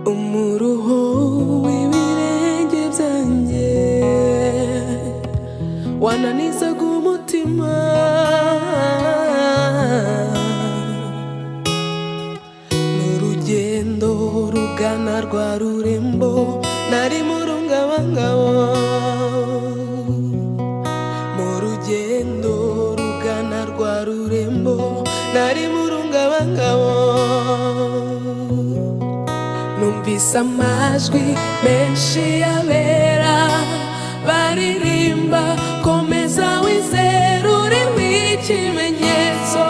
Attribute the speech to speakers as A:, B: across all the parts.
A: umuruho w'ibirenge byanjye wananizaga umutima, n'urugendo rugana rwa rurembo nari mu rungabangabo, mu rugendo rugana rwa rurembo nari mu rungabangabo. Numvise amajwi menshi y'abera baririmba, komeza wizere uriho ikimenyetso.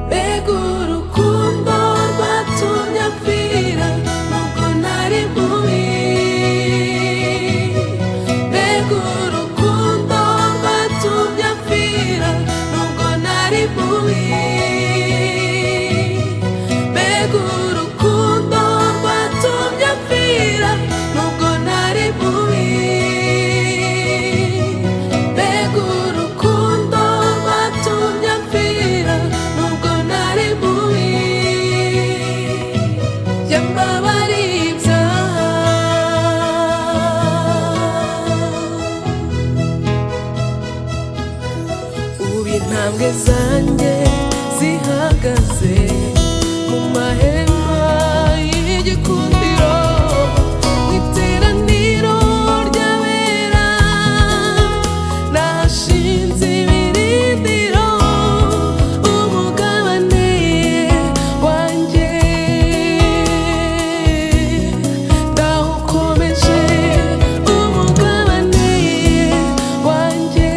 A: Mbega urukundo rwatumye apfira nubwo nari mubi, mbega urukundo rwatumye apfira nubwo nari mubi, intambwe zanjye zihagaze mu mahema y'igikundiro, mu iteraniro ry'abera nashinze ibirindiro, umugabane wanjye ndawukomeje, umugabane wanjye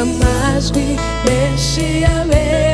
A: amajwi menshi y'abera